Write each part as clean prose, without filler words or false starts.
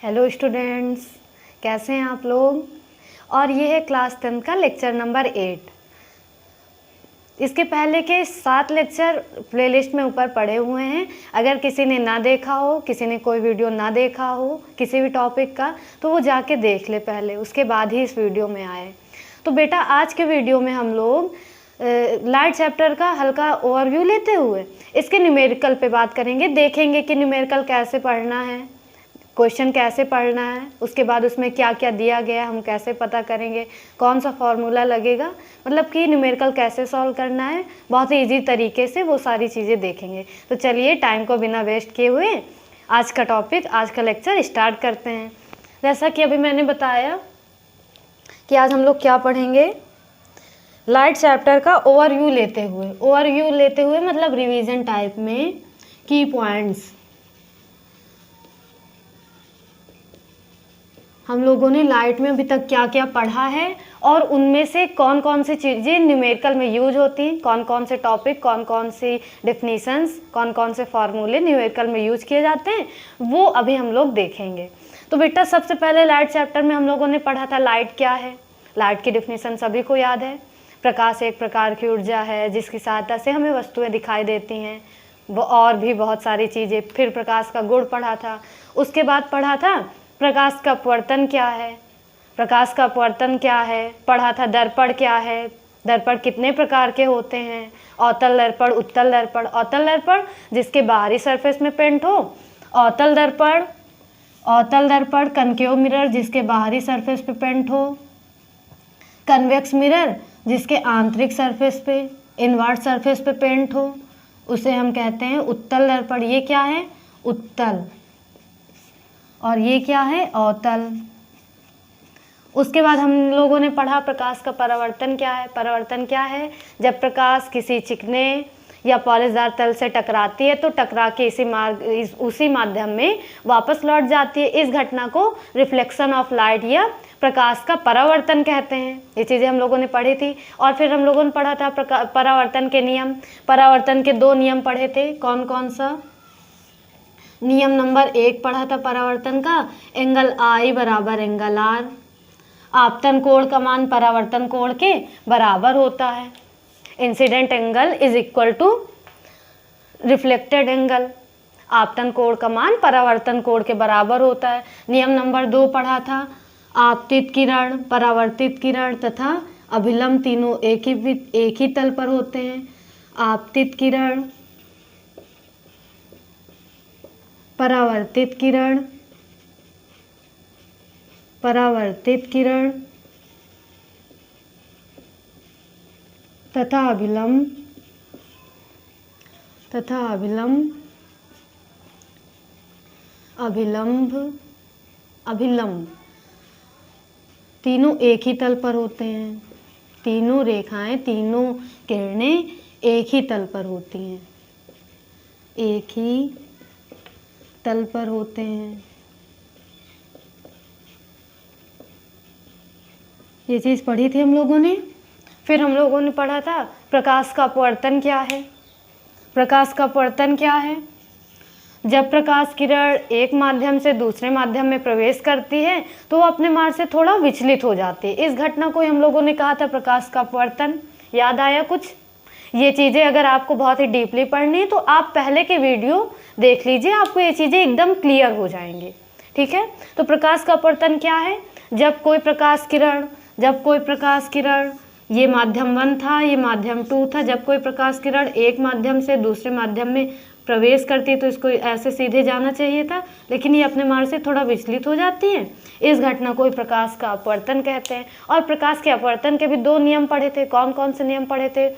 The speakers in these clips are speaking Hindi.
हेलो स्टूडेंट्स, कैसे हैं आप लोग। और ये है क्लास 10 का लेक्चर नंबर 8। इसके पहले के 7 लेक्चर प्लेलिस्ट में ऊपर पड़े हुए हैं। अगर किसी ने ना देखा हो, किसी ने कोई वीडियो ना देखा हो किसी भी टॉपिक का, तो वो जाके देख ले पहले, उसके बाद ही इस वीडियो में आए। तो बेटा आज के वीडियो में हम लोग लाइट चैप्टर का हल्का ओवरव्यू लेते हुए इसके न्यूमेरिकल पे बात करेंगे। देखेंगे कि न्यूमेरिकल कैसे पढ़ना है, क्वेश्चन कैसे पढ़ना है, उसके बाद उसमें क्या क्या दिया गया है हम कैसे पता करेंगे, कौन सा फॉर्मूला लगेगा, मतलब कि न्यूमेरिकल कैसे सॉल्व करना है बहुत ही ईजी तरीके से, वो सारी चीज़ें देखेंगे। तो चलिए टाइम को बिना वेस्ट किए हुए आज का टॉपिक, आज का लेक्चर स्टार्ट करते हैं। जैसा कि अभी मैंने बताया कि आज हम लोग क्या पढ़ेंगे, लाइट चैप्टर का ओवरव्यू लेते हुए मतलब रिवीजन टाइप में की पॉइंट्स हम लोगों ने लाइट में अभी तक क्या क्या पढ़ा है और उनमें से कौन कौन सी चीज़ें न्यूमेरिकल में यूज होती हैं, कौन कौन से टॉपिक, कौन कौन सी डेफिनीशंस, कौन कौन से फार्मूले न्यूमेरिकल में यूज किए जाते हैं, वो अभी हम लोग देखेंगे। तो बेटा सबसे पहले लाइट चैप्टर में हम लोगों ने पढ़ा था लाइट क्या है। लाइट की डेफिनेशन सभी को याद है। प्रकाश एक प्रकार की ऊर्जा है जिसकी सहायता से हमें वस्तुएं दिखाई देती हैं, वो और भी बहुत सारी चीज़ें। फिर प्रकाश का गुण पढ़ा था। उसके बाद पढ़ा था प्रकाश का अपवर्तन क्या है, प्रकाश का अपवर्तन क्या है, पढ़ा था दर्पण क्या है, दर्पण कितने प्रकार के होते हैं, अवतल दर्पण, उत्तल दर्पण। अवतल दर्पण जिसके बाहरी सरफेस में पेंट हो, अवतल दर्पण कनकेव मिरर जिसके बाहरी सरफेस पे पेंट हो, कन्वेक्स मिरर जिसके आंतरिक सरफेस पे, इनवर्ट सरफेस पे पेंट हो, उसे हम कहते हैं उत्तल दर्पण। ये क्या है, उत्तल, और ये क्या है, अवतल। उसके बाद हम लोगों ने पढ़ा प्रकाश का परावर्तन क्या है। परावर्तन क्या है, जब प्रकाश किसी चिकने या पॉलिशदार तल से टकराती है तो टकरा के उसी माध्यम में वापस लौट जाती है। इस घटना को रिफ्लेक्शन ऑफ लाइट या प्रकाश का परावर्तन कहते हैं। ये चीज़ें हम लोगों ने पढ़ी थी। और फिर हम लोगों ने पढ़ा था परावर्तन के नियम। परावर्तन के 2 नियम पढ़े थे, कौन कौन सा। नियम नंबर 1 पढ़ा था परावर्तन का, एंगल आई बराबर एंगल आर। आपतन कोण का मान परावर्तन कोण के बराबर होता है। Incident angle is equal to reflected angle. आपतन कोण का मान परावर्तन कोण के बराबर होता है। नियम नंबर 2 पढ़ा था, आपतित किरण, परावर्तित किरण तथा अभिलंब तीनों एक ही तल पर होते हैं। आपतित किरण, परावर्तित किरण तथा अभिलंब तीनों एक ही तल पर होते हैं। तीनों रेखाएं, तीनों किरणें एक ही तल पर होती हैं, एक ही तल पर होते हैं। ये चीज़ पढ़ी थी हम लोगों ने। फिर हम लोगों ने पढ़ा था प्रकाश का अपवर्तन क्या है। प्रकाश का अपवर्तन क्या है, जब प्रकाश किरण एक माध्यम से दूसरे माध्यम में प्रवेश करती है तो वो अपने मार्ग से थोड़ा विचलित हो जाती है। इस घटना को हम लोगों ने कहा था प्रकाश का अपवर्तन। याद आया कुछ। ये चीज़ें अगर आपको बहुत ही डीपली पढ़नी है तो आप पहले के वीडियो देख लीजिए, आपको ये चीज़ें एकदम क्लियर हो जाएंगी। ठीक है, तो प्रकाश का अपवर्तन क्या है, जब कोई प्रकाश किरण ये माध्यम 1 था, ये माध्यम 2 था, जब कोई प्रकाश किरण एक माध्यम से दूसरे माध्यम में प्रवेश करती है तो इसको ऐसे सीधे जाना चाहिए था, लेकिन ये अपने मार्ग से थोड़ा विचलित हो जाती है। इस घटना को प्रकाश का अपवर्तन कहते हैं। और प्रकाश के अपवर्तन के भी 2 नियम पढ़े थे। कौन कौन से नियम पढ़े थे,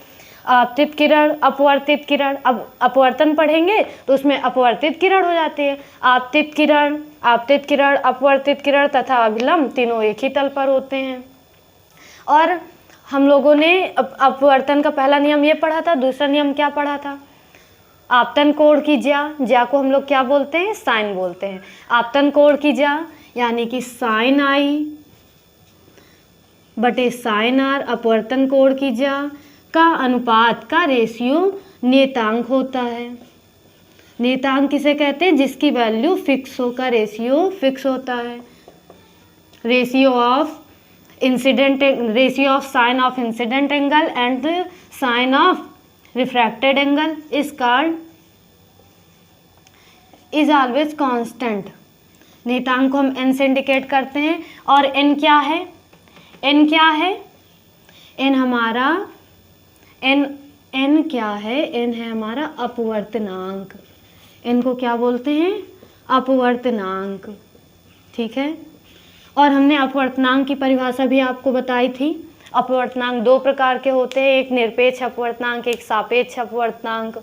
आपतित किरण, अपवर्तित किरण। अब अपवर्तन पढ़ेंगे तो उसमें अपवर्तित किरण हो जाती है। आपतित किरण, अपवर्तित किरण तथा अभिलंब तीनों एक ही तल पर होते हैं। और हम लोगों ने अपवर्तन का पहला नियम ये पढ़ा था। दूसरा नियम क्या पढ़ा था, आपतन कोण की ज्या को हम लोग क्या बोलते हैं, साइन बोलते हैं। आपतन कोण की ज्या यानी कि साइन आई बटे साइन आर, अपवर्तन कोण की ज्या का अनुपात का रेशियो नियतांक होता है। नियतांक किसे कहते हैं? जिसकी वैल्यू फिक्स हो, का रेशियो फिक्स होता है। Ratio of sine of incident angle and sine of refracted angle is always constant. नियतांक को हम n से इंडिकेट करते हैं और n क्या है? n क्या है? n हमारा n क्या है? n है हमारा अपवर्तनांक। n को क्या बोलते हैं? अपवर्तनांक। ठीक है। और हमने अपवर्तनांक की परिभाषा भी आपको बताई थी। अपवर्तनांक दो प्रकार के होते हैं, एक निरपेक्ष अपवर्तनांक, एक सापेक्ष अपवर्तनांक।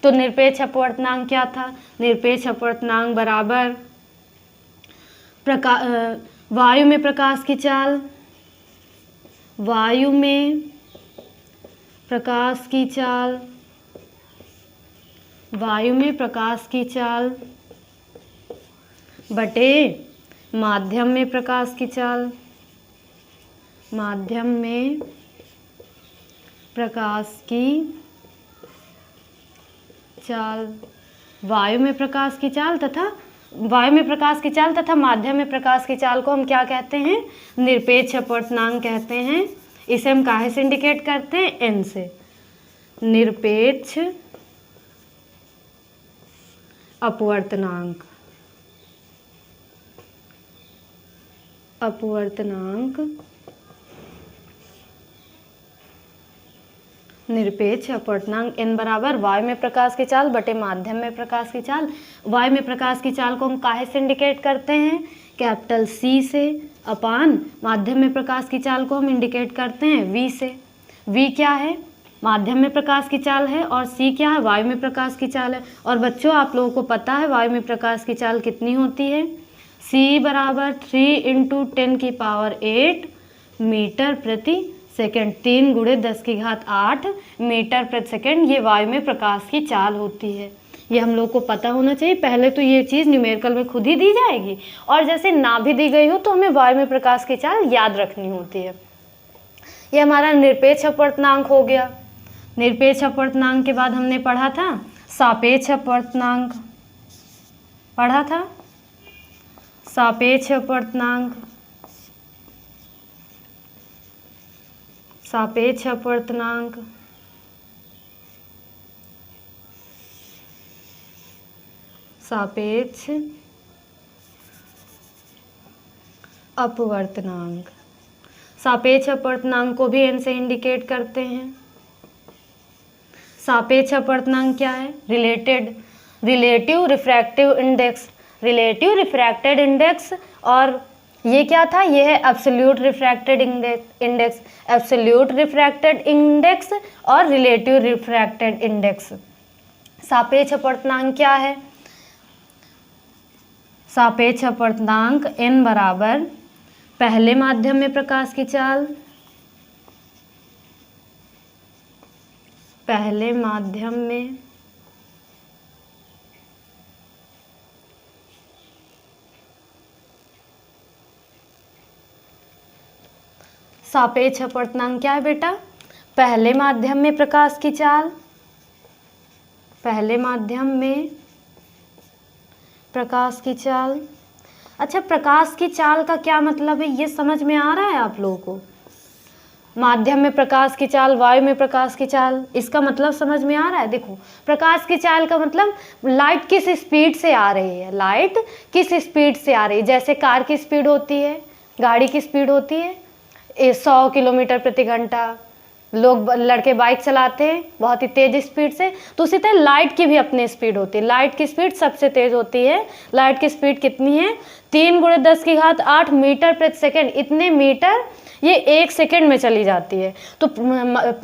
तो निरपेक्ष अपवर्तनांक क्या था? निरपेक्ष अपवर्तनांक बराबर वायु में प्रकाश की चाल, वायु में प्रकाश की चाल, वायु में प्रकाश की चाल बटे माध्यम में प्रकाश की चाल, माध्यम में प्रकाश की चाल, वायु में प्रकाश की चाल तथा माध्यम में प्रकाश की चाल को हम क्या कहते हैं? निरपेक्ष अपवर्तनांक कहते हैं। इसे हम काहे से इंडिकेट करते हैं? n से। निरपेक्ष अपवर्तनांक, निरपेक्ष अपवर्तनांक n बराबर वायु में प्रकाश की चाल बटे माध्यम में प्रकाश की चाल। वायु में प्रकाश की चाल को हम काहे से इंडिकेट करते हैं? कैपिटल C से, अपान माध्यम में प्रकाश की चाल को हम इंडिकेट करते हैं V से। V क्या है? माध्यम में प्रकाश की चाल है और C क्या है? वायु में प्रकाश की चाल है। और बच्चों आप लोगों को पता है वायु में प्रकाश की चाल कितनी होती है? C बराबर 3 × 10⁸ मीटर प्रति सेकेंड, 3 × 10⁸ मीटर प्रति सेकेंड ये वायु में प्रकाश की चाल होती है। ये हम लोग को पता होना चाहिए। पहले तो ये चीज़ न्यूमेरिकल में खुद ही दी जाएगी और जैसे ना भी दी गई हो तो हमें वायु में प्रकाश की चाल याद रखनी होती है। ये हमारा निरपेक्ष अपवर्तनांक हो गया। निरपेक्ष अपवर्तनांक के बाद हमने पढ़ा था सापेक्ष अपवर्तनांक, पढ़ा था सापेक्ष अपवर्तनांक। सापेक्ष अपवर्तनांक सापेक्ष अपवर्तनांक सापेक्ष अपवर्तनांक को भी n से इंडिकेट करते हैं। सापेक्ष अपवर्तनांक क्या है? Relative refractive index, relative refracted index. और ये क्या था? ये है absolute refracted index, absolute refracted index और रिलेटिव रिफ्रैक्टेड इंडेक्स। सापेक्ष अपवर्तनांक क्या है? सापेक्ष अपवर्तनांक n बराबर पहले माध्यम में प्रकाश की चाल, पहले माध्यम में सापेक्ष अपवर्तनांक क्या है बेटा? पहले माध्यम में प्रकाश की चाल, पहले माध्यम में प्रकाश की चाल। अच्छा, प्रकाश की चाल का क्या मतलब है ये समझ में आ रहा है आप लोगों को? माध्यम में प्रकाश की चाल, वायु में प्रकाश की चाल, इसका मतलब समझ में आ रहा है? देखो, प्रकाश की चाल का मतलब लाइट किस स्पीड से आ रही है, लाइट किस स्पीड से आ रही है। जैसे कार की स्पीड होती है, गाड़ी की स्पीड होती है 100 किलोमीटर प्रति घंटा, लोग लड़के बाइक चलाते हैं बहुत ही तेज स्पीड से, तो उसी तरह लाइट की भी अपनी स्पीड होती है। लाइट की स्पीड सबसे तेज होती है। लाइट की स्पीड कितनी है? 3 × 10⁸ मीटर प्रति सेकेंड। इतने मीटर ये 1 सेकेंड में चली जाती है। तो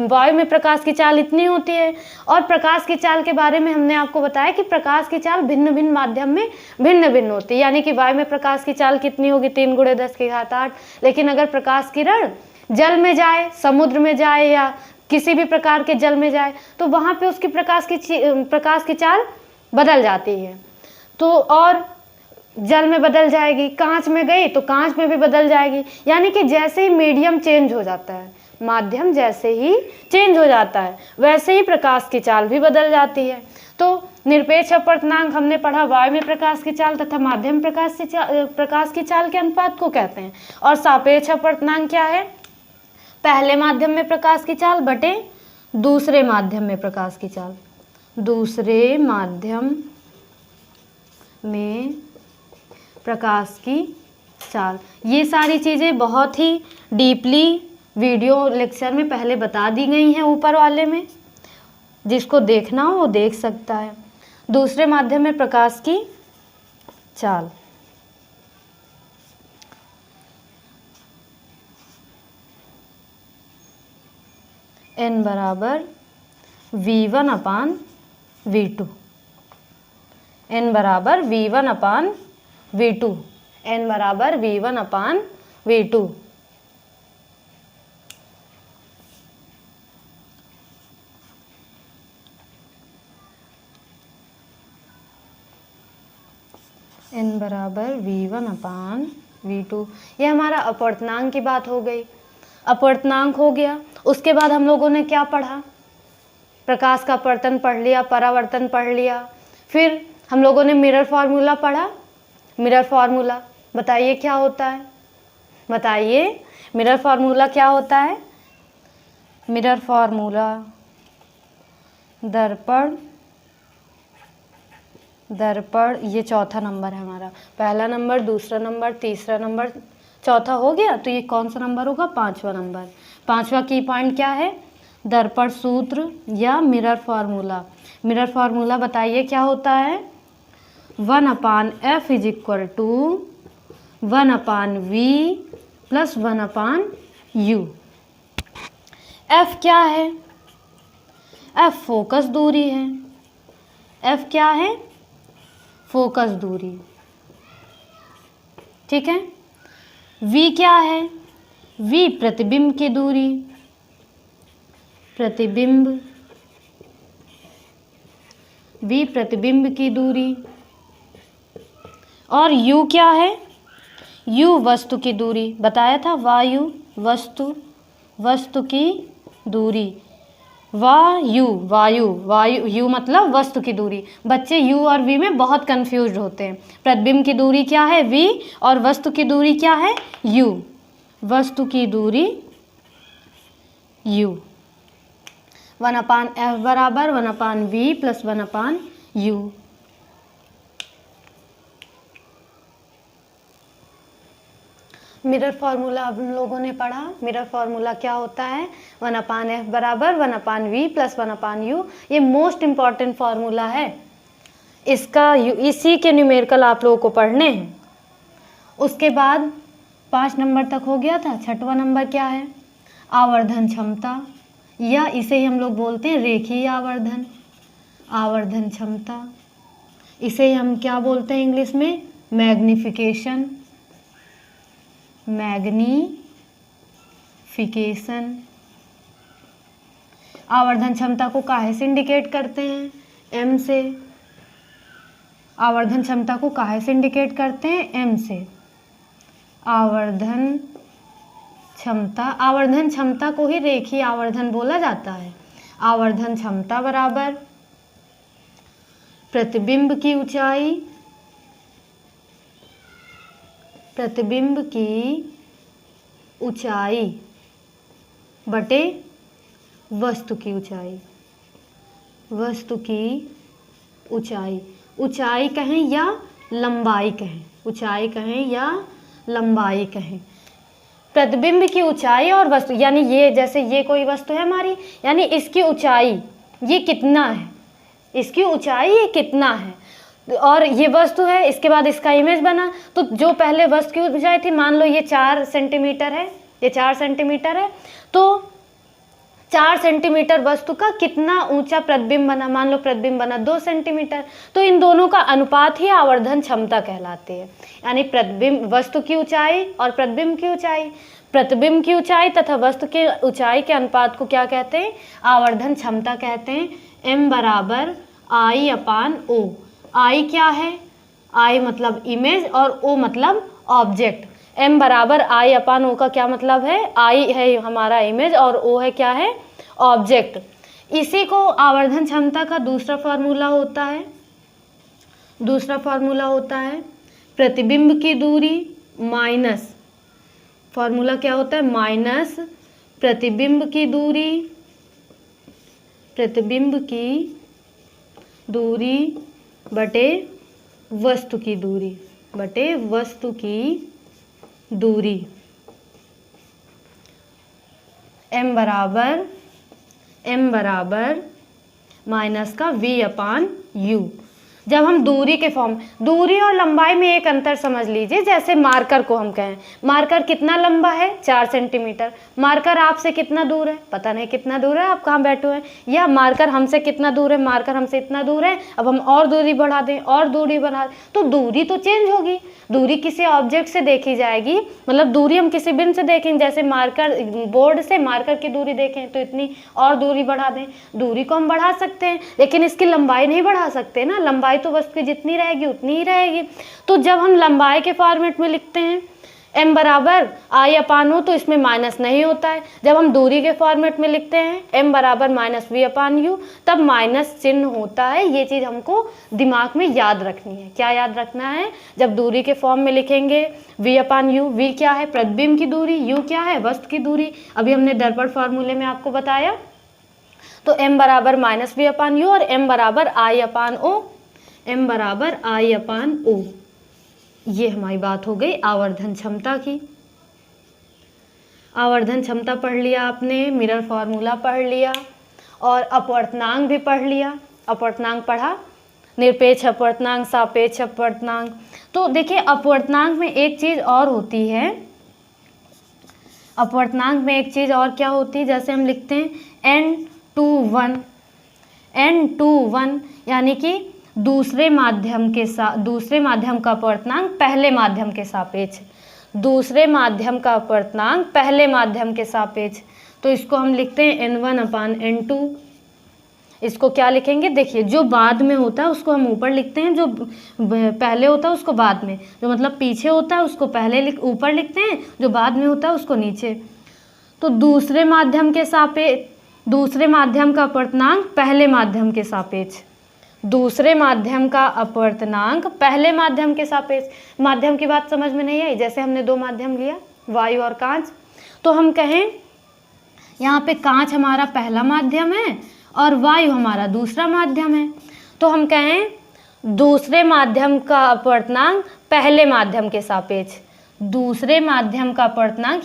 वायु में प्रकाश की चाल इतनी होती है। और प्रकाश की चाल के बारे में हमने आपको बताया कि प्रकाश की चाल भिन्न भिन्न माध्यम में भिन्न भिन्न होती है। यानी कि वायु में प्रकाश की चाल कितनी होगी? 3 × 10⁸। लेकिन अगर प्रकाश किरण जल में जाए, समुद्र में जाए या किसी भी प्रकार के जल में जाए तो वहाँ पे उसकी प्रकाश की चाल बदल जाती है। तो और जल में बदल जाएगी, कांच में गई तो कांच में भी बदल जाएगी। यानी कि जैसे ही मीडियम चेंज हो जाता है, माध्यम जैसे ही चेंज हो जाता है वैसे ही प्रकाश की चाल भी बदल जाती है। तो निरपेक्ष अपवर्तनांक हमने पढ़ा वायु में प्रकाश की चाल तथा माध्यम प्रकाश की चाल के अनुपात को कहते हैं। और सापेक्ष अपवर्तनांक क्या है? पहले माध्यम में प्रकाश की चाल बटे दूसरे माध्यम में प्रकाश की चाल। दूसरे माध्यम में प्रकाश की चाल। ये सारी चीज़ें बहुत ही डीपली वीडियो लेक्चर में पहले बता दी गई हैं ऊपर वाले में, जिसको देखना हो वो देख सकता है। दूसरे माध्यम में प्रकाश की चाल। n बराबर v1 अपान v2। n बराबर v1 अपान v2। n बराबर v1 अपान v2। n बराबर v1 अपान v2। ये हमारा अपवर्तनांक की बात हो गई। अपवर्तनांक हो गया। उसके बाद हम लोगों ने क्या पढ़ा? प्रकाश का अपवर्तन पढ़ लिया, परावर्तन पढ़ लिया। फिर हम लोगों ने मिरर फार्मूला पढ़ा। मिरर फार्मूला बताइए क्या होता है? बताइए मिरर फार्मूला क्या होता है? मिरर फार्मूला दर्पण ये चौथा नंबर है हमारा। पहला नंबर, दूसरा नंबर, तीसरा नंबर, चौथा हो गया। तो ये कौन सा नंबर होगा? पांचवा नंबर। पांचवा की पॉइंट क्या है? दर्पण सूत्र या मिरर फार्मूला। मिरर फार्मूला बताइए क्या होता है? 1/f is equal to 1/v plus 1/u। f क्या है? f फोकस दूरी है। f क्या है? फोकस दूरी। ठीक है। v क्या है? v प्रतिबिंब की दूरी। प्रतिबिंब, v प्रतिबिंब की दूरी। और u क्या है? u वस्तु की दूरी। बताया था वायु वस्तु की दूरी। वायु यू मतलब वस्तु की दूरी। बच्चे u और v में बहुत कंफ्यूज होते हैं। प्रतिबिंब की दूरी क्या है? v और वस्तु की दूरी क्या है? u। वस्तु की दूरी u। 1/f बराबर 1/v plus 1/u। Mirror formula हम लोगों ने पढ़ा। मिरर फार्मूला क्या होता है? 1/f बराबर 1/v प्लस 1/u। ये मोस्ट इम्पॉर्टेंट फार्मूला है। इसी के न्यूमेरिकल आप लोगों को पढ़ने हैं। उसके बाद 5 नंबर तक हो गया था। छठवां नंबर क्या है? आवर्धन क्षमता, या इसे ही हम लोग बोलते हैं रेखीय आवर्धन। आवर्धन क्षमता, इसे हम क्या बोलते हैं इंग्लिश में? मैग्निफिकेशन। आवर्धन क्षमता को काहे से इंडिकेट करते हैं? m से। आवर्धन क्षमता को काहे से इंडिकेट करते हैं? m से। आवर्धन क्षमता को ही रेखीय आवर्धन बोला जाता है। आवर्धन क्षमता बराबर प्रतिबिंब की ऊंचाई बटे वस्तु की ऊंचाई। ऊंचाई कहें या लंबाई कहें। ऊंचाई कहें या लंबाई कहें। प्रतिबिंब की ऊंचाई और वस्तु, यानी ये जैसे ये कोई वस्तु है हमारी, यानी इसकी ऊंचाई ये कितना है? इसकी ऊंचाई ये कितना है? और ये वस्तु है, इसके बाद इसका इमेज बना। तो जो पहले वस्तु की ऊंचाई थी, मान लो ये 4 सेंटीमीटर है, ये 4 सेंटीमीटर है, तो 4 सेंटीमीटर वस्तु का कितना ऊंचा प्रतिबिंब बना? मान लो प्रतिबिंब बना 2 सेंटीमीटर। तो इन दोनों का अनुपात ही आवर्धन क्षमता कहलाती है। यानी प्रतिबिंब, वस्तु की ऊंचाई और प्रतिबिंब की ऊंचाई, प्रतिबिंब की ऊंचाई तथा वस्तु की ऊंचाई के अनुपात को क्या कहते हैं? आवर्धन क्षमता कहते हैं। m बराबर I/O। I क्या है? I मतलब इमेज और O मतलब ऑब्जेक्ट। m बराबर i अपान o का क्या मतलब है, i है हमारा इमेज और o है क्या है, ऑब्जेक्ट। इसी को आवर्धन क्षमता का दूसरा फॉर्मूला होता है, प्रतिबिंब की दूरी माइनस, फॉर्मूला क्या होता है, माइनस प्रतिबिंब की दूरी बटे वस्तु की दूरी, m बराबर माइनस का v अपान u। जब हम दूरी के फॉर्म, दूरी और लंबाई में एक अंतर समझ लीजिए। जैसे मार्कर को हम कहें, मार्कर कितना लंबा है, 4 सेंटीमीटर। मार्कर आपसे कितना दूर है, पता नहीं कितना दूर है, आप कहाँ बैठे हैं। या मार्कर हमसे कितना दूर है, मार्कर हमसे इतना दूर है। अब हम और दूरी बढ़ा दें, तो दूरी तो चेंज होगी। दूरी किसी ऑब्जेक्ट से देखी जाएगी, मतलब दूरी हम किसी बिंदु से देखें, जैसे मार्कर बोर्ड से मार्कर की दूरी देखें तो इतनी, और दूरी बढ़ा दें, दूरी को हम बढ़ा सकते हैं, लेकिन इसकी लंबाई नहीं बढ़ा सकते ना। लंबाई तो वस्तु की जितनी रहेगी उतनी ही रहेगी। तो जब हम लंबाई के फॉर्मेट में लिखते हैं m बराबर i अपान o, तो इसमें माइनस नहीं होता है। जब हम दूरी के फॉर्मेट में लिखते हैं m बराबर माइनस v अपान u, तब माइनस चिन्ह होता है। ये चीज़ हमको दिमाग में याद रखनी है। क्या याद रखना है, जब दूरी के फॉर्म में लिखेंगे v अपान u, v क्या है, प्रतिबिंब की दूरी, u क्या है, वस्तु की दूरी। अभी हमने दर्पण फॉर्मूले में आपको बताया। तो m बराबर माइनस v अपान u और m बराबर i अपान o। ये हमारी बात हो गई आवर्धन क्षमता की। आवर्धन क्षमता पढ़ लिया आपने, मिरर फॉर्मूला पढ़ लिया और अपवर्तनांक भी पढ़ लिया। अपवर्तनांक पढ़ा, निरपेक्ष अपवर्तनांक, सापेक्ष अपवर्तनांक। तो देखिए अपवर्तनांक में एक चीज़ और होती है, अपवर्तनांक में एक चीज़ और क्या होती है, जैसे हम लिखते हैं n/1, यानी कि दूसरे माध्यम का अपवर्तनांक पहले माध्यम के सापेक्ष, तो इसको हम लिखते हैं n1/n2। इसको क्या लिखेंगे, देखिए जो बाद में होता है उसको हम ऊपर लिखते हैं, जो पहले होता है उसको बाद में, जो मतलब पीछे होता है उसको पहले ऊपर लिखते हैं, जो बाद में होता है उसको नीचे। तो दूसरे माध्यम का अपवर्तनांक पहले माध्यम के सापेक्ष, माध्यम की बात समझ में नहीं आई। जैसे हमने दो माध्यम लिया, वायु और कांच, तो हम कहें यहाँ पे कांच हमारा पहला माध्यम है और वायु हमारा दूसरा माध्यम है। तो हम कहें दूसरे माध्यम का अपवर्तनांक पहले माध्यम के सापेक्ष,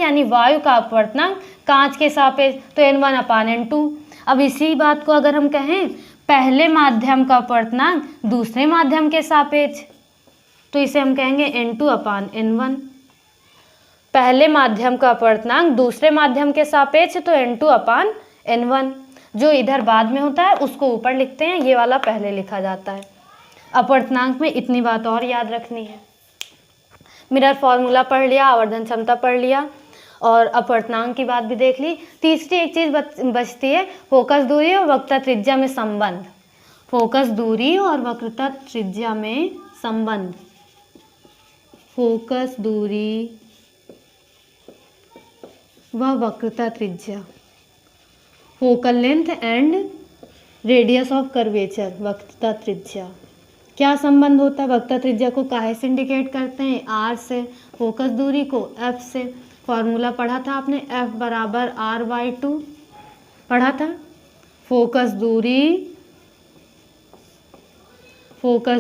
यानी वायु का अपवर्तनांक कांच के सापेक्ष, तो n1/n2। अब इसी बात को अगर हम कहें पहले माध्यम का अपवर्तनांक दूसरे माध्यम के सापेक्ष, तो इसे हम कहेंगे n2/n1। पहले माध्यम का अपवर्तनांक दूसरे माध्यम के सापेक्ष, तो n2/n1। जो इधर बाद में होता है उसको ऊपर लिखते हैं, ये वाला पहले लिखा जाता है। अपवर्तनांक में इतनी बात और याद रखनी है। मिरर फॉर्मूला पढ़ लिया, आवर्धन क्षमता पढ़ लिया और अपवर्तनांक की बात भी देख ली। तीसरी एक चीज़ बचती है, फोकस दूरी और वक्रता त्रिज्या में संबंध। फोकस दूरी और वक्रता त्रिज्या में संबंध, फोकस दूरी व वक्रता त्रिज्या, focal length and radius of curvature, वक्रता त्रिज्या। क्या संबंध होता है, वक्रता त्रिज्या को काहे से इंडिकेट करते हैं, r से, फोकस दूरी को f से। फॉर्मूला पढ़ा था आपने, f बराबर r/2 पढ़ा था। फोकस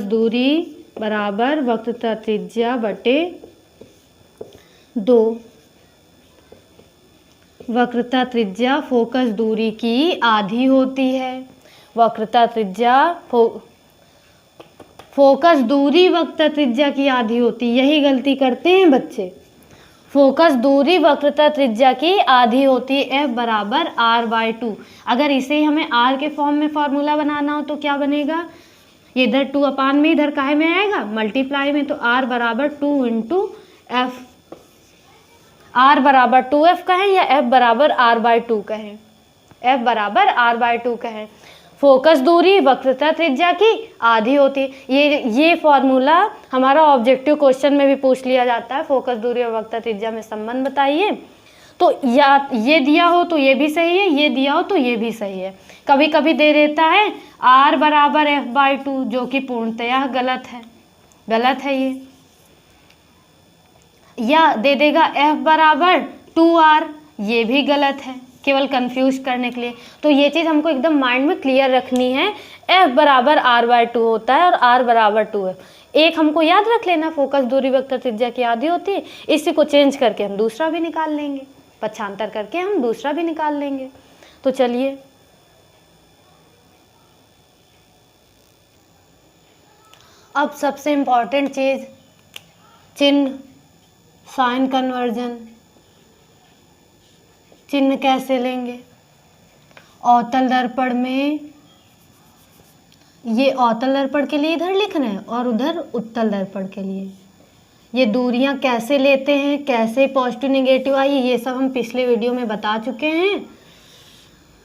दूरी बराबर वक्रता त्रिज्या बटे 2। वक्रता त्रिज्या फोकस दूरी की आधी होती है। वक्रता त्रिज्या फोकस दूरी वक्रता त्रिज्या की आधी होती, यही गलती करते हैं बच्चे। फोकस दूरी वक्रता त्रिज्या की आधी होती है, f बराबर r/2। अगर इसे ही हमें r के फॉर्म में फॉर्मूला बनाना हो तो क्या बनेगा, ये इधर 2 अपान में इधर काहे में आएगा, मल्टीप्लाई में, तो r बराबर 2 × f। r बराबर 2f कहें या f बराबर r/2 कहें, f बराबर r/2 कहें। फोकस दूरी वक्रता त्रिज्या की आधी होती है। ये फॉर्मूला हमारा ऑब्जेक्टिव क्वेश्चन में भी पूछ लिया जाता है, फोकस दूरी और वक्रता त्रिज्या में संबंध बताइए। तो या ये दिया हो तो ये भी सही है, ये दिया हो तो ये भी सही है। कभी कभी दे देता है r बराबर f/2, जो कि पूर्णतया गलत है, गलत है ये। या दे देगा f बराबर 2r, ये भी गलत है, केवल कंफ्यूज करने के लिए। तो ये चीज़ हमको एकदम माइंड में क्लियर रखनी है, f बराबर r/2 होता है और r बराबर 2 है। एक हमको याद रख लेना, फोकस दूरी वक्रता त्रिज्या की आधी होती है। इसी को चेंज करके हम दूसरा भी निकाल लेंगे, पक्षांतर करके हम दूसरा भी निकाल लेंगे। तो चलिए अब सबसे इम्पॉर्टेंट चीज़, चिन्ह, साइन कन्वर्जन। चिन्ह कैसे लेंगे? अवतल दर्पण में ये अवतल दर्पण के लिए इधर लिखना है और उधर उत्तल दर्पण के लिए। ये दूरियां कैसे लेते हैं, कैसे पॉजिटिव नेगेटिव आई, ये सब हम पिछले वीडियो में बता चुके हैं।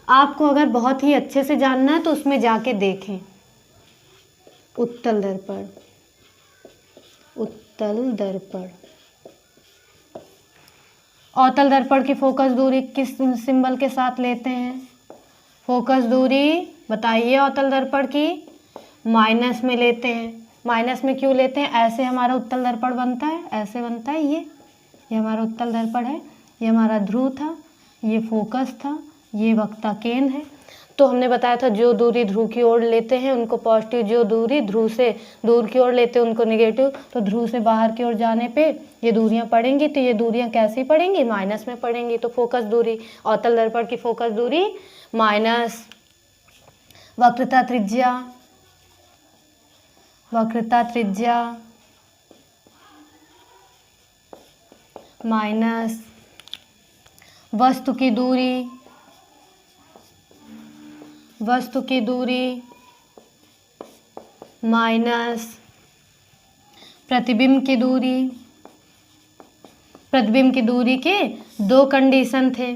आपको अगर बहुत ही अच्छे से जानना है तो उसमें जाके देखें। उत्तल दर्पण, उत्तल दर्पण। अवतल दर्पण की फोकस दूरी किस सिंबल के साथ लेते हैं? फोकस दूरी बताइए अवतल दर्पण की माइनस में लेते हैं। माइनस में क्यों लेते हैं? ऐसे हमारा उत्तल दर्पण बनता है, ऐसे बनता है। ये हमारा उत्तल दर्पण है, ये हमारा ध्रुव था, ये फोकस था, ये वक्ता केंद्र है। तो हमने बताया था जो दूरी ध्रुव की ओर लेते हैं उनको पॉजिटिव, जो दूरी ध्रुव से दूर की ओर लेते हैं उनको नेगेटिव। तो ध्रुव से बाहर की ओर जाने पे ये दूरियां पड़ेंगी, तो ये दूरियां कैसी पड़ेंगी? माइनस में पड़ेंगी। तो फोकस दूरी, अवतल दर्पण की फोकस दूरी माइनस। वक्रता त्रिज्या, वक्रता त्रिज्या माइनस वस्तु की दूरी, वस्तु की दूरी माइनस प्रतिबिंब की दूरी। प्रतिबिंब की दूरी के दो कंडीशन थे।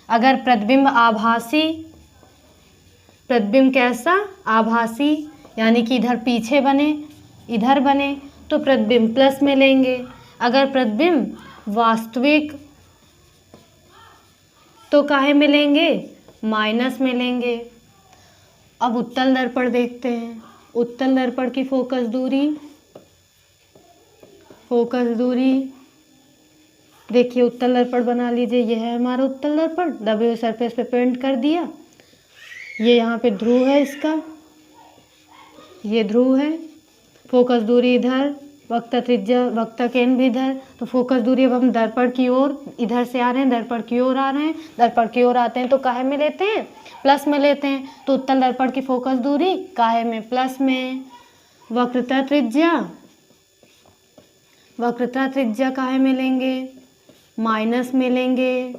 अगर प्रतिबिंब आभासी, प्रतिबिंब कैसा? आभासी, यानी कि इधर पीछे बने, इधर बने, तो प्रतिबिंब प्लस में लेंगे। अगर प्रतिबिंब वास्तविक तो काहे में लेंगे? माइनस में लेंगे। अब उत्तल दर्पण देखते हैं। उत्तल दर्पण की फोकस दूरी, फोकस दूरी देखिए, उत्तल दर्पण बना लीजिए। यह है हमारा उत्तल दर्पण, दबे हुए सरफेस पे पेंट कर दिया। ये यहाँ पे ध्रुव है इसका, ये ध्रुव है। फोकस दूरी इधर, वक्ता त्रिज्या, वक्ता केंद्र भी इधर। तो फोकस दूरी अब हम दर्पण की ओर इधर से आ रहे हैं, दर्पण की ओर आ रहे हैं। दर्पण की ओर आते हैं तो काहे में लेते हैं? प्लस में लेते हैं। तो उत्तल दर्पण की फोकस दूरी काहे में? प्लस में। वक्रता त्रिज्या, वक्रता त्रिज्या काहे में लेंगे? माइनस में लेंगे।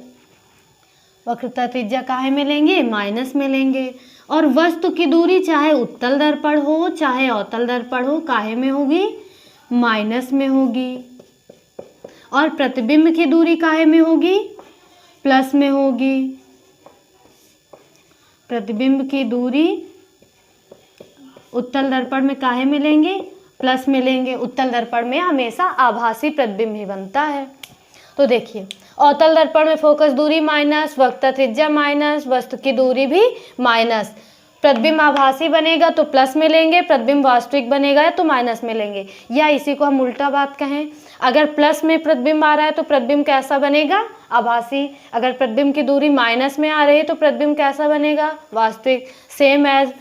वक्रता त्रिज्या काहे में लेंगे? माइनस में लेंगे। और वस्तु की दूरी चाहे उत्तल दर्पण हो चाहे अवतल दर्पण हो, काहे में होगी? माइनस में होगी। और प्रतिबिंब की दूरी काहे में होगी? प्लस में होगी। प्रतिबिंब की दूरी उत्तल दर्पण में काहे में लेंगे? प्लस में लेंगे। उत्तल दर्पण में हमेशा आभासी प्रतिबिंब ही बनता है। तो देखिए, अवतल दर्पण में फोकस दूरी माइनस, वक्ता त्रिज्या माइनस, वस्तु की दूरी भी माइनस। प्रतिबिंब आभासी बनेगा तो प्लस में लेंगे, प्रतिबिंब वास्तविक बनेगा तो माइनस में लेंगे। या इसी को हम उल्टा बात कहें, अगर प्लस में प्रतिबिंब आ रहा है तो प्रतिबिंब कैसा बनेगा? आभासी। अगर प्रतिबिंब की दूरी माइनस में आ रही है तो प्रतिबिंब कैसा बनेगा? वास्तविक। सेम एज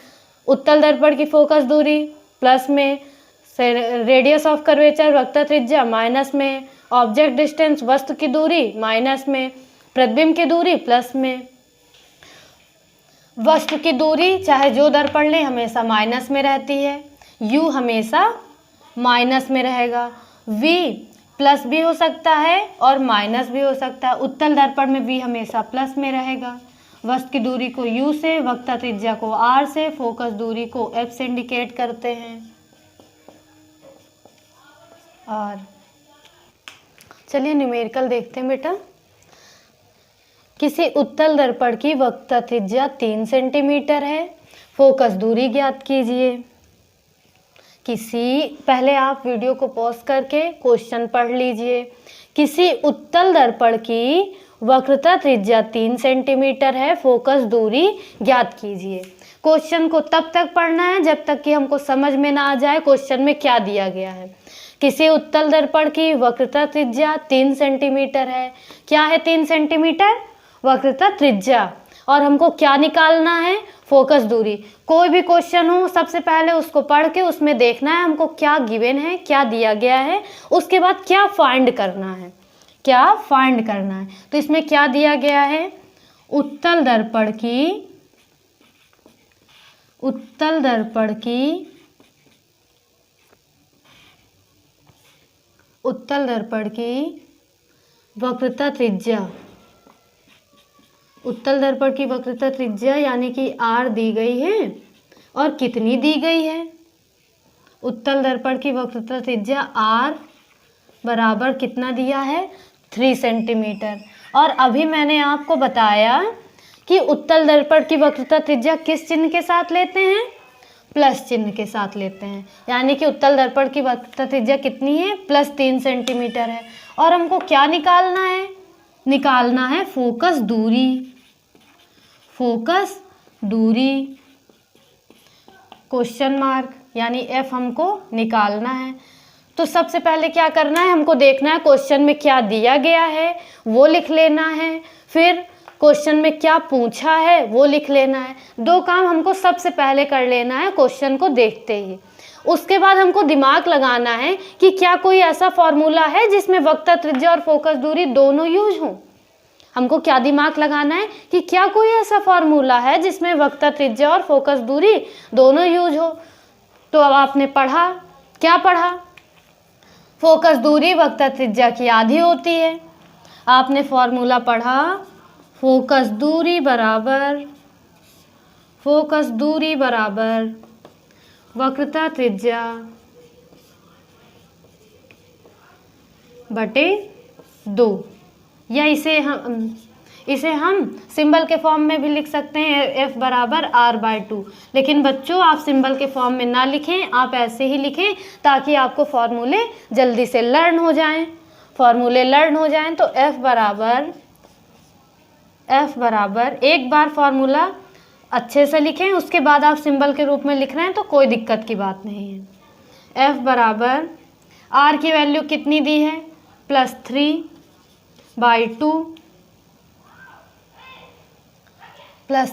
उत्तल दर्पण की फोकस दूरी प्लस में, रेडियस ऑफ कर्वेचर वक्ता त्रिज्या माइनस में, ऑब्जेक्ट डिस्टेंस वस्तु की दूरी माइनस में, प्रतिबिंब की दूरी प्लस में। वस्तु की दूरी चाहे जो दर्पण ले हमेशा माइनस में रहती है, u हमेशा माइनस में रहेगा, v प्लस भी हो सकता है और माइनस भी हो सकता है। उत्तल दर्पण में v हमेशा प्लस में रहेगा। वस्तु की दूरी को u से, वक्ता त्रिज्या को r से, फोकस दूरी को f से इंडिकेट करते हैं। और चलिए न्यूमेरिकल देखते हैं बेटा। किसी उत्तल दर्पण की वक्ता त्रिज्या 3 सेंटीमीटर है, फोकस दूरी ज्ञात कीजिए। पहले आप वीडियो को पॉज करके क्वेश्चन पढ़ लीजिए। किसी उत्तल दर्पण की वक्रता त्रिज्या 3 सेंटीमीटर है, फोकस दूरी ज्ञात कीजिए। क्वेश्चन को तब तक पढ़ना है जब तक कि हमको समझ में ना आ जाए क्वेश्चन में क्या दिया गया है। किसी उत्तल दर्पण की वक्रता त्रिज्या 3 सेंटीमीटर है। क्या है 3 सेंटीमीटर? वक्रता त्रिज्या। और हमको क्या निकालना है? फोकस दूरी। कोई भी क्वेश्चन हो सबसे पहले उसको पढ़ के उसमें देखना है हमको क्या गिवन है, क्या दिया गया है, उसके बाद क्या फाइंड करना है, क्या फाइंड करना है। तो इसमें क्या दिया गया है? उत्तल दर्पण की वक्रता त्रिज्या, उत्तल दर्पण की वक्रता त्रिज्या यानी कि r दी गई है। और कितनी दी गई है? उत्तल दर्पण की वक्रता त्रिज्या r बराबर कितना दिया है? 3 सेंटीमीटर। और अभी मैंने आपको बताया कि उत्तल दर्पण की वक्रता त्रिज्या किस चिन्ह के साथ लेते हैं? प्लस चिन्ह के साथ लेते हैं। यानी कि उत्तल दर्पण की वक्रता त्रिज्या कितनी है? प्लस 3 सेंटीमीटर है। और हमको क्या निकालना है? निकालना है फोकस दूरी। फोकस दूरी क्वेश्चन मार्क यानी F हमको निकालना है। तो सबसे पहले क्या करना है? हमको देखना है क्वेश्चन में क्या दिया गया है वो लिख लेना है। फिर क्वेश्चन में क्या पूछा है वो लिख लेना है। 2 काम हमको सबसे पहले कर लेना है क्वेश्चन को देखते ही। उसके बाद हमको दिमाग लगाना है कि क्या कोई ऐसा फॉर्मूला है जिसमें वक्रता त्रिज्या और फोकस दूरी दोनों यूज हों। हमको क्या दिमाग लगाना है कि क्या कोई ऐसा फॉर्मूला है जिसमें वक्रता त्रिज्या और फोकस दूरी दोनों यूज हो। तो अब आपने पढ़ा, क्या पढ़ा? फोकस दूरी वक्रता त्रिज्या की आधी होती है। आपने फॉर्मूला पढ़ा फोकस दूरी बराबर वक्रता त्रिज्या बटे 2। या इसे हम सिंबल के फॉर्म में भी लिख सकते हैं F बराबर r/2। लेकिन बच्चों आप सिंबल के फॉर्म में ना लिखें, आप ऐसे ही लिखें ताकि आपको फॉर्मूले जल्दी से लर्न हो जाएं। तो F बराबर एक बार फॉर्मूला अच्छे से लिखें, उसके बाद आप सिंबल के रूप में लिख रहे हैं तो कोई दिक्कत की बात नहीं है। F बराबर r की वैल्यू कितनी दी है? प्लस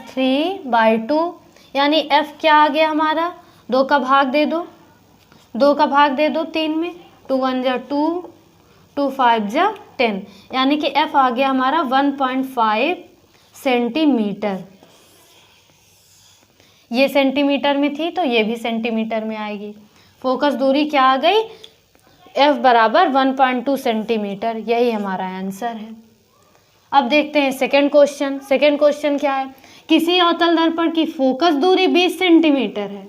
3/2 यानी F क्या आ गया हमारा? 2 का भाग दे दो 3 में। 2 1 जा 2, 2 5 जा 10 यानी कि F आ गया हमारा 1.5 सेंटीमीटर। ये सेंटीमीटर में थी तो ये भी सेंटीमीटर में आएगी। फोकस दूरी क्या आ गई? F बराबर 1.2 सेंटीमीटर। यही हमारा आंसर है। अब देखते हैं सेकंड क्वेश्चन क्या है? किसी अवतल दर्पण की फोकस दूरी 20 सेंटीमीटर है।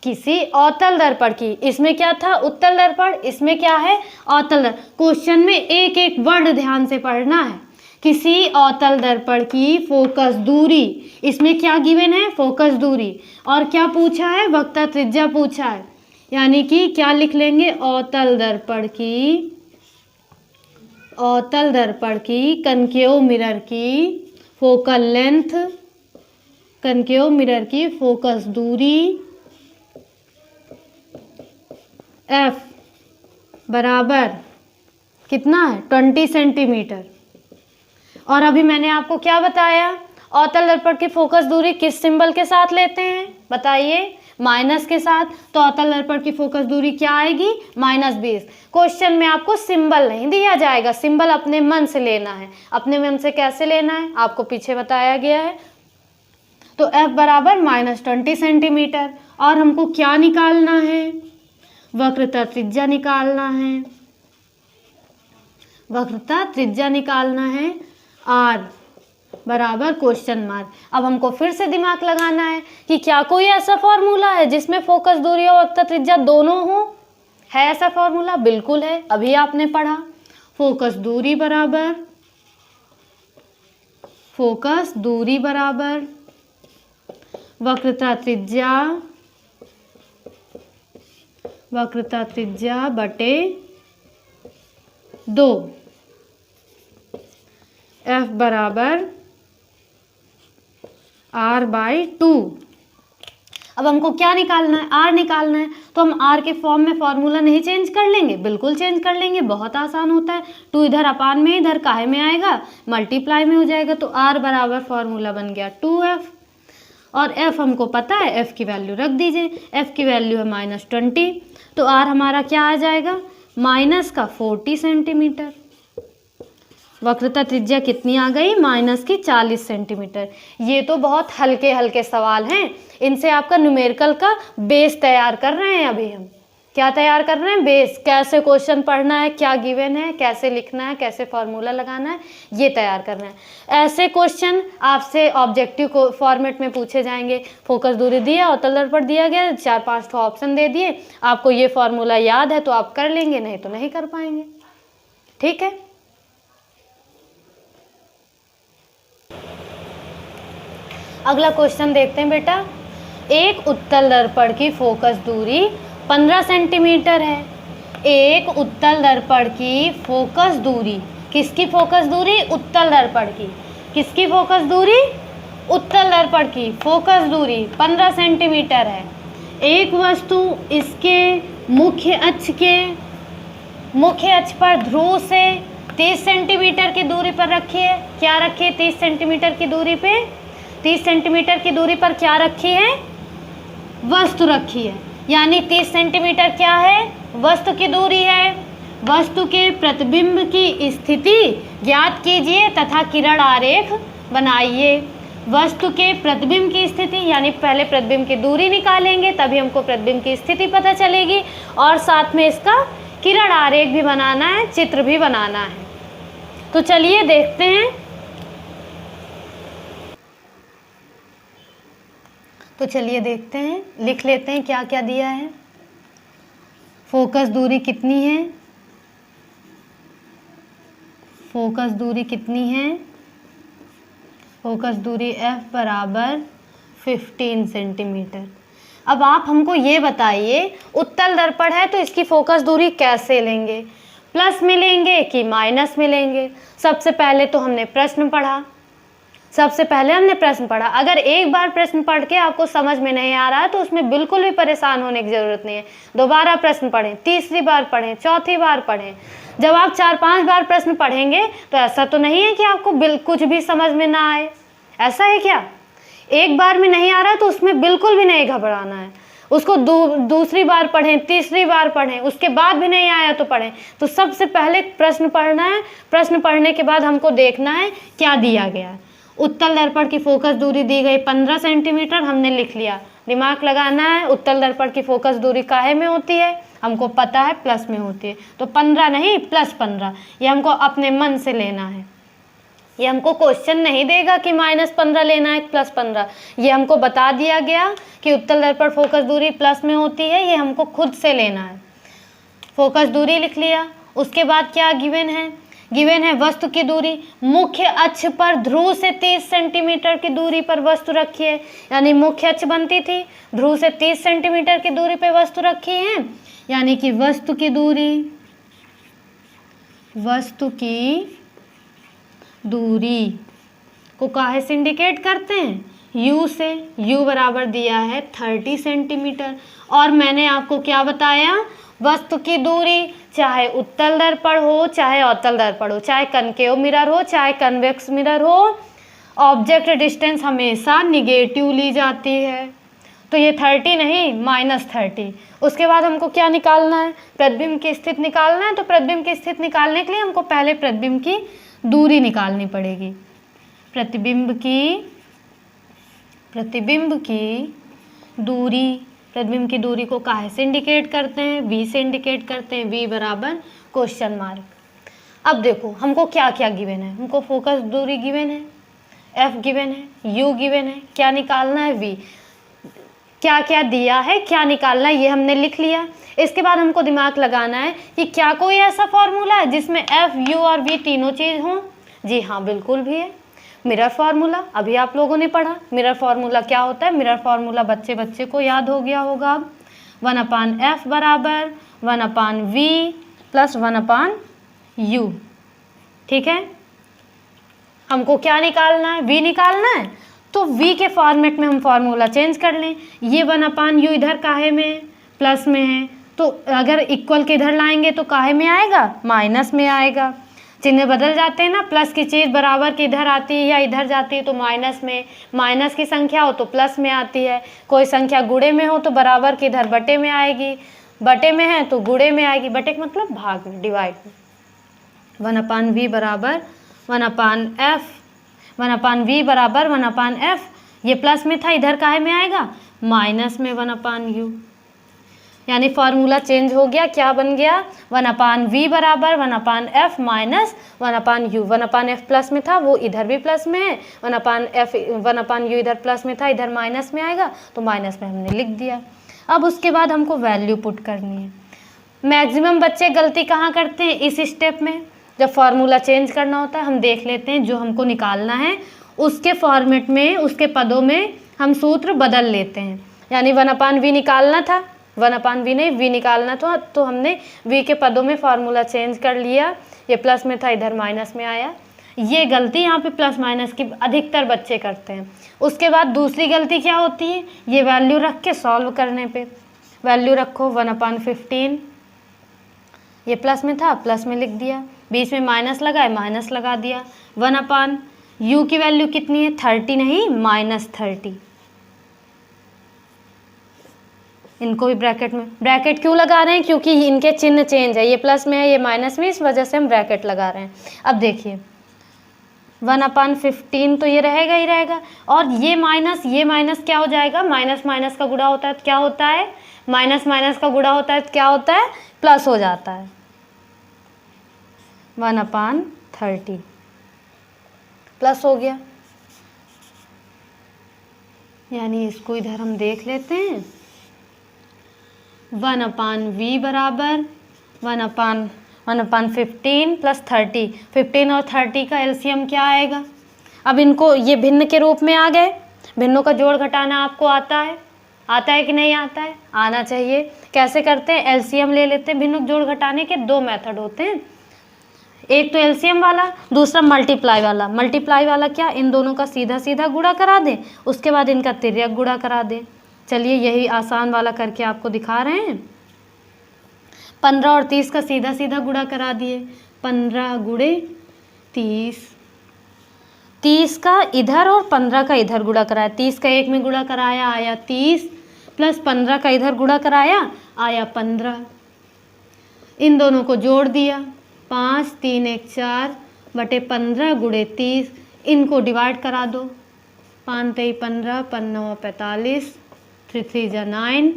किसी अवतल दर्पण की, इसमें क्या था? उत्तल दर्पण, इसमें क्या है? अवतल दर्पण। क्वेश्चन में एक एक वर्ड ध्यान से पढ़ना है। किसी अवतल दर्पण की फोकस दूरी, इसमें क्या गिवन है? फोकस दूरी। और क्या पूछा है? वक्रता त्रिज्या पूछा है। यानी कि क्या लिख लेंगे? अवतल दर्पण की कनकेव मिरर की फोकल लेंथ, कनकेव मिरर की फोकस दूरी F बराबर कितना है? 20 सेंटीमीटर। और अभी मैंने आपको क्या बताया? अवतल दर्पण की फोकस दूरी किस सिंबल के साथ लेते हैं? बताइए। माइनस के साथ। तो अवतल दर्पण की फोकस दूरी क्या आएगी? -20। क्वेश्चन में आपको सिंबल नहीं दिया जाएगा, सिंबल अपने मन से लेना है। अपने मन से कैसे लेना है आपको पीछे बताया गया है। तो F बराबर -20 सेंटीमीटर। और हमको क्या निकालना है? वक्रता त्रिज्या निकालना है। R बराबर क्वेश्चन मार्क। अब हमको फिर से दिमाग लगाना है कि क्या कोई ऐसा फॉर्मूला है जिसमें फोकस दूरी और वक्रता त्रिज्या दोनों हो। है ऐसा फॉर्मूला? बिल्कुल है, अभी आपने पढ़ा। फोकस दूरी बराबर वक्रता त्रिज्या बटे 2, F बराबर R/2। अब हमको क्या निकालना है? R निकालना है। तो हम R के फॉर्म में फॉर्मूला नहीं चेंज कर लेंगे? बिल्कुल चेंज कर लेंगे, बहुत आसान होता है। 2 इधर अपान में, इधर काहे में आएगा? मल्टीप्लाई में हो जाएगा। तो R बराबर फॉर्मूला बन गया 2F, और F हमको पता है, F की वैल्यू रख दीजिए। F की वैल्यू है -20, तो R हमारा क्या आ जाएगा? -40 सेंटीमीटर। वक्रता त्रिज्या कितनी आ गई? -40 सेंटीमीटर। ये तो बहुत हल्के हल्के सवाल हैं, इनसे आपका न्यूमेरिकल का बेस तैयार कर रहे हैं। अभी हम क्या तैयार कर रहे हैं? बेस। कैसे क्वेश्चन पढ़ना है, क्या गिवन है, कैसे लिखना है, कैसे फॉर्मूला लगाना है, ये तैयार करना है। ऐसे क्वेश्चन आपसे ऑब्जेक्टिव को फॉर्मेट में पूछे जाएंगे। फोकस दूरी दिया, अवतल दर्पण दिया गया, 4-5 ऑप्शन दे दिए, आपको ये फॉर्मूला याद है तो आप कर लेंगे, नहीं तो नहीं कर पाएंगे। ठीक है, अगला क्वेश्चन देखते हैं बेटा। एक उत्तल दर्पण की फोकस दूरी 15 सेंटीमीटर है। एक उत्तल दर्पण की फोकस दूरी, किसकी फोकस दूरी? उत्तल दर्पण की। किसकी फोकस दूरी? उत्तल दर्पण की फोकस दूरी 15 सेंटीमीटर है। एक वस्तु इसके मुख्य अक्ष पर ध्रुव से 30 सेंटीमीटर की दूरी पर रखी है। क्या रखी है? 30 सेंटीमीटर की दूरी पे, 30 सेंटीमीटर की दूरी पर क्या रखी है? वस्तु रखी है। यानी 30 सेंटीमीटर क्या है? वस्तु की दूरी है। वस्तु के प्रतिबिंब की स्थिति ज्ञात कीजिए तथा किरण आरेख बनाइए। वस्तु के प्रतिबिंब की स्थिति, यानी पहले प्रतिबिंब की दूरी निकालेंगे, तभी हमको प्रतिबिंब की स्थिति पता चलेगी, और साथ में इसका किरण आरेख भी बनाना है, चित्र भी बनाना है। तो चलिए देखते हैं। तो चलिए देखते हैं, लिख लेते हैं क्या क्या दिया है। फोकस दूरी कितनी है? फोकस दूरी कितनी है? फोकस दूरी F बराबर 15 सेंटीमीटर। अब आप हमको ये बताइए, उत्तल दर्पण है तो इसकी फोकस दूरी कैसे लेंगे? प्लस में लेंगे कि माइनस में लेंगे? सबसे पहले हमने प्रश्न पढ़ा। अगर एक बार प्रश्न पढ़ के आपको समझ में नहीं आ रहा है तो उसमें बिल्कुल भी परेशान होने की ज़रूरत नहीं है। दोबारा प्रश्न पढ़ें, तीसरी बार पढ़ें, चौथी बार पढ़ें। जब आप 4-5 बार प्रश्न पढ़ेंगे तो ऐसा तो नहीं है कि आपको कुछ भी समझ में ना आए। ऐसा है क्या? एक बार में नहीं आ रहा तो उसमें बिल्कुल भी नहीं घबराना है। उसको दूसरी बार पढ़ें, तीसरी बार पढ़ें, उसके बाद भी नहीं आया तो पढ़ें। तो सबसे पहले प्रश्न पढ़ना है। प्रश्न पढ़ने के बाद हमको देखना है क्या दिया गया है। उत्तल दर्पण की फोकस दूरी दी गई 15 सेंटीमीटर, हमने लिख लिया। दिमाग लगाना है, उत्तल दर्पण की फोकस दूरी काहे में होती है? हमको पता है प्लस में होती है। तो 15 नहीं, +15। ये हमको अपने मन से लेना है। ये हमको क्वेश्चन नहीं देगा कि -15 लेना है, +15। ये हमको बता दिया गया कि उत्तल दर्पण फोकस दूरी प्लस में होती है, ये हमको खुद से लेना है। फोकस दूरी लिख लिया। उसके बाद क्या गिवन है? गिवन है वस्तु की दूरी। मुख्य अक्ष पर ध्रुव से 30 सेंटीमीटर की दूरी पर वस्तु रखी है। यानी मुख्य अक्ष बनती थी, ध्रुव से 30 सेंटीमीटर की दूरी पे वस्तु रखी है। यानी कि वस्तु की दूरी को काहे से इंडिकेट करते हैं? U से। U बराबर दिया है 30 सेंटीमीटर। और मैंने आपको क्या बताया? वस्तु की दूरी चाहे उत्तल दर्पण हो, चाहे अवतल दर्पण हो, चाहे कनकेव मिरर हो, चाहे कन्वेक्स मिरर हो, ऑब्जेक्ट डिस्टेंस हमेशा निगेटिव ली जाती है। तो ये 30 नहीं, -30। उसके बाद हमको क्या निकालना है? प्रतिबिंब की स्थिति निकालना है। तो प्रतिबिंब की स्थिति निकालने के लिए हमको पहले प्रतिबिंब की दूरी निकालनी पड़ेगी। प्रतिबिंब की दूरी को काहे से इंडिकेट करते हैं? V से इंडिकेट करते हैं। V बराबर क्वेश्चन मार्क। अब देखो हमको क्या क्या गिवन है। हमको फोकस दूरी गिवन है, F गिवन है, U गिवन है, क्या निकालना है? V। क्या क्या दिया है, क्या निकालना है, ये हमने लिख लिया। इसके बाद हमको दिमाग लगाना है कि क्या कोई ऐसा फॉर्मूला है जिसमें F, U और V तीनों चीज़ हों? जी हाँ, बिल्कुल भी है। मिरर फार्मूला अभी आप लोगों ने पढ़ा। मिरर फार्मूला क्या होता है? मिरर फार्मूला बच्चे को याद हो गया होगा। अब 1/f बराबर 1/v प्लस 1/u। ठीक है, हमको क्या निकालना है? v निकालना है। तो v के फॉर्मेट में हम फार्मूला चेंज कर लें। ये 1/u इधर काहे में? प्लस में है, तो अगर इक्वल के इधर लाएंगे तो काहे में आएगा? माइनस में आएगा। चिन्ह बदल जाते हैं ना, प्लस की चीज़ बराबर की इधर आती है या इधर जाती है तो माइनस में, माइनस की संख्या हो तो प्लस में आती है, कोई संख्या गुणे में हो तो बराबर की इधर बटे में आएगी, बटे में है तो गुणे में आएगी, बटे का मतलब भाग में, डिवाइड में। 1/v बराबर 1/f, 1/v बराबर 1/f, ये प्लस में था, इधर काहे में आएगा? माइनस में 1/u। यानी फार्मूला चेंज हो गया, क्या बन गया? 1/v बराबर 1/f minus 1/u। 1/f plus में था, वो इधर भी प्लस में है, 1/u इधर प्लस में था, इधर माइनस में आएगा, तो माइनस में हमने लिख दिया। अब उसके बाद हमको वैल्यू पुट करनी है। मैक्सिमम बच्चे गलती कहाँ करते हैं? इस स्टेप में, जब फार्मूला चेंज करना होता है। हम देख लेते हैं जो हमको निकालना है उसके फॉर्मेट में, उसके पदों में हम सूत्र बदल लेते हैं। यानी 1/v निकालना था, 1/v नहीं v निकालना था, तो हमने v के पदों में फार्मूला चेंज कर लिया। ये प्लस में था, इधर माइनस में आया। ये गलती यहाँ पे प्लस माइनस की अधिकतर बच्चे करते हैं। उसके बाद दूसरी गलती क्या होती है? ये वैल्यू रख के सॉल्व करने पे, वैल्यू रखो 1/15, ये प्लस में था, प्लस में लिख दिया, बीच में माइनस लगा है, माइनस लगा दिया। 1/u की वैल्यू कितनी है? 30 नहीं, -30। इनको भी ब्रैकेट में, ब्रैकेट क्यों लगा रहे हैं? क्योंकि इनके चिन्ह चेंज है, ये प्लस में है, ये माइनस में, इस वजह से हम ब्रैकेट लगा रहे हैं। अब देखिए 1/15 तो ये रहेगा ही रहेगा, और ये माइनस क्या हो जाएगा? माइनस माइनस का गुणा होता है तो क्या होता है? माइनस माइनस का गुणा होता है तो क्या होता है? प्लस हो जाता है। 1/30 प्लस हो गया। यानी इसको इधर हम देख लेते हैं। 1/v बराबर 1/15 प्लस 30। 15 और 30 का एलसीएम क्या आएगा? अब इनको ये भिन्न के रूप में आ गए। भिन्नों का जोड़ घटाना आपको आता है? आता है कि नहीं आता है? आना चाहिए। कैसे करते हैं? एलसीएम ले लेते हैं। भिन्नों जोड़ घटाने के दो मेथड होते हैं, एक तो एलसीएम वाला, दूसरा मल्टीप्लाई वाला। मल्टीप्लाई वाला क्या? इन दोनों का सीधा सीधा गुणा करा दें, उसके बाद इनका तिर्यक गुणा करा दें। चलिए यही आसान वाला करके आपको दिखा रहे हैं। 15 और 30 का सीधा सीधा गुणा करा दिए, 15 गुणे 30, 30 का इधर और 15 का इधर गुणा कराया, 30 का एक में गुणा कराया आया 30, प्लस 15 का इधर गुणा कराया आया 15। इन दोनों को जोड़ दिया, 5 3 1 4 बटे 15 गुणे 30। इनको डिवाइड करा दो, 5 3 15, 5 9 45, 3 3 जा 9,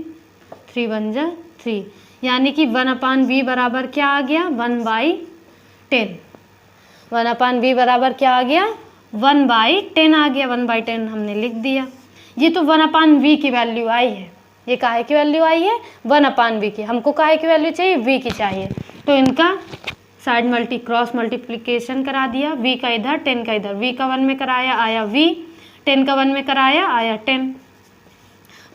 3 1 जा 3। यानी कि 1/v बराबर क्या आ गया? 1/10। 1/v बराबर क्या आ गया? 1/10 आ गया। 1/10 हमने लिख दिया। ये तो 1/v की वैल्यू आई है। ये काहे की वैल्यू आई है? 1/v की। हमको काहे की वैल्यू चाहिए? v की चाहिए। तो इनका साइड क्रॉस मल्टीप्लिकेशन करा दिया, v का इधर 10 का इधर, v का 1 में कराया आया v, 10 का 1 में कराया आया 10।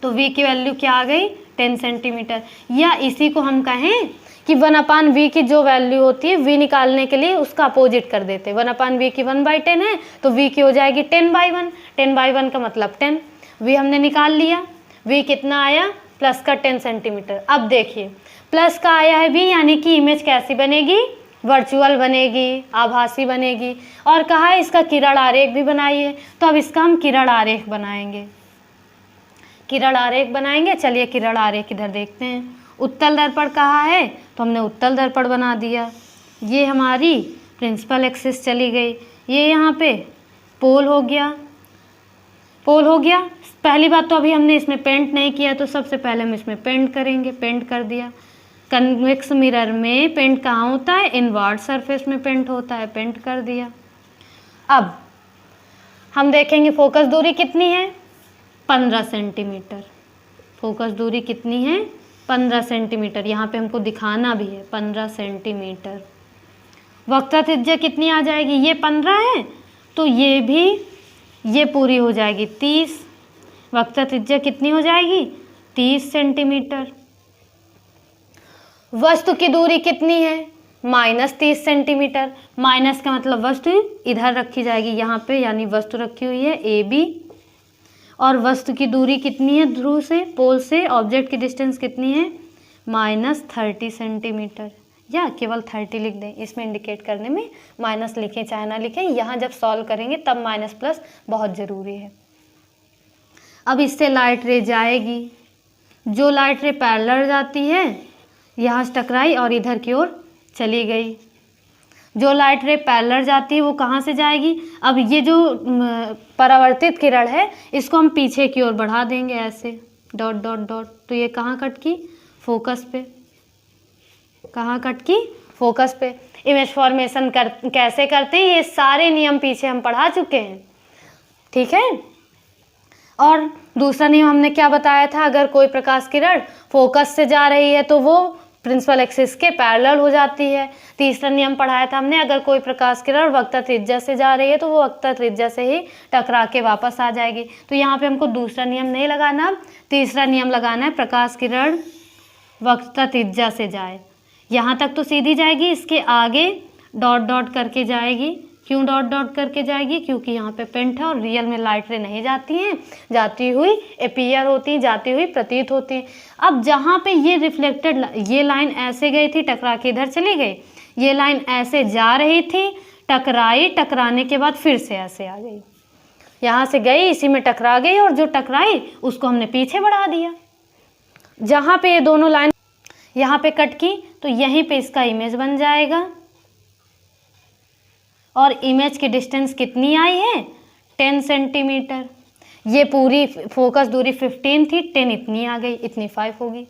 तो v की वैल्यू क्या आ गई? 10 सेंटीमीटर। या इसी को हम कहें कि 1/v की जो वैल्यू होती है v निकालने के लिए उसका अपोजिट कर देते। 1/v की 1/10 है तो v की हो जाएगी 10/1। 10/1 का मतलब 10। v हमने निकाल लिया, v कितना आया? प्लस का 10 सेंटीमीटर। अब देखिए प्लस का आया है v, यानी कि इमेज कैसी बनेगी? वर्चुअल बनेगी, आभासी बनेगी। और कहा है इसका किरण आरेख भी बनाइए, तो अब इसका हम किरण आरेख बनाएंगे। किरण आरेख बनाएंगे। चलिए किरण आरेख इधर देखते हैं। उत्तल दर्पण कहा है तो हमने उत्तल दर्पण बना दिया। ये हमारी प्रिंसिपल एक्सिस चली गई, ये यहाँ पे पोल हो गया, पोल हो गया। पहली बात तो अभी हमने इसमें पेंट नहीं किया, तो सबसे पहले हम इसमें पेंट करेंगे। पेंट कर दिया। कन्वेक्स मिरर में पेंट कहाँ होता है? इनवर्ट सरफेस में पेंट होता है, पेंट कर दिया। अब हम देखेंगे फोकस दूरी कितनी है? 15 सेंटीमीटर। फोकस दूरी कितनी है? 15 सेंटीमीटर। यहाँ पे हमको दिखाना भी है 15 सेंटीमीटर। वक्रता त्रिज्या कितनी आ जाएगी? ये 15 है तो ये पूरी हो जाएगी 30। वक्रता त्रिज्या कितनी हो जाएगी? 30 सेंटीमीटर। वस्तु की दूरी कितनी है? -30 सेंटीमीटर। माइनस का मतलब वस्तु इधर रखी जाएगी यहाँ पे, यानी वस्तु रखी हुई है AB, और वस्तु की दूरी कितनी है ध्रुव से, पोल से ऑब्जेक्ट की डिस्टेंस कितनी है? -30 सेंटीमीटर, या केवल 30 लिख दें, इसमें इंडिकेट करने में माइनस लिखें चाहे ना लिखें, यहाँ जब सॉल्व करेंगे तब माइनस प्लस बहुत ज़रूरी है। अब इससे लाइट रे जाएगी, जो लाइट रे पैरेलल जाती है यहाँ से टकराई और इधर की ओर चली गई। जो लाइट रे पैरेलल जाती है वो कहाँ से जाएगी? अब ये जो परावर्तित किरण है इसको हम पीछे की ओर बढ़ा देंगे ऐसे डॉट डॉट डॉट, तो ये कहाँ कट की? फोकस पे। कहाँ कट की? फोकस पे। इमेज फॉर्मेशन कैसे करते हैं ये सारे नियम पीछे हम पढ़ा चुके हैं, ठीक है। और दूसरा नियम हमने क्या बताया था? अगर कोई प्रकाश किरण फोकस से जा रही है तो वो प्रिंसिपल एक्सिस के पैरेलल हो जाती है। तीसरा नियम पढ़ाया था हमने, अगर कोई प्रकाश किरण वक्रता त्रिज्या से जा रही है तो वो वक्रता त्रिज्या से ही टकरा के वापस आ जाएगी। तो यहाँ पे हमको दूसरा नियम नहीं लगाना, तीसरा नियम लगाना है, प्रकाश किरण वक्रता त्रिज्या से जाए। यहाँ तक तो सीधी जाएगी, इसके आगे डॉट डॉट करके जाएगी। क्यों डॉट डॉट करके जाएगी? क्योंकि यहाँ पे पेंट है और रियल में लाइट रे नहीं जाती हैं, जाती हुई अपीयर होती हैं, जाती हुई प्रतीत होती हैं। अब जहाँ पे ये रिफ्लेक्टेड, ये लाइन ऐसे गई थी, टकरा के इधर चली गई, ये लाइन ऐसे जा रही थी, टकराई, टकराने के बाद फिर से ऐसे आ गई, यहाँ से गई, इसी में टकरा गई, और जो टकराई उसको हमने पीछे बढ़ा दिया। जहाँ पे ये दोनों लाइन यहाँ पे कट की तो यहीं पे इसका इमेज बन जाएगा, और इमेज की डिस्टेंस कितनी आई है? 10 सेंटीमीटर। ये पूरी फोकस दूरी 15 थी, 10 इतनी आ गई, इतनी 5 होगी।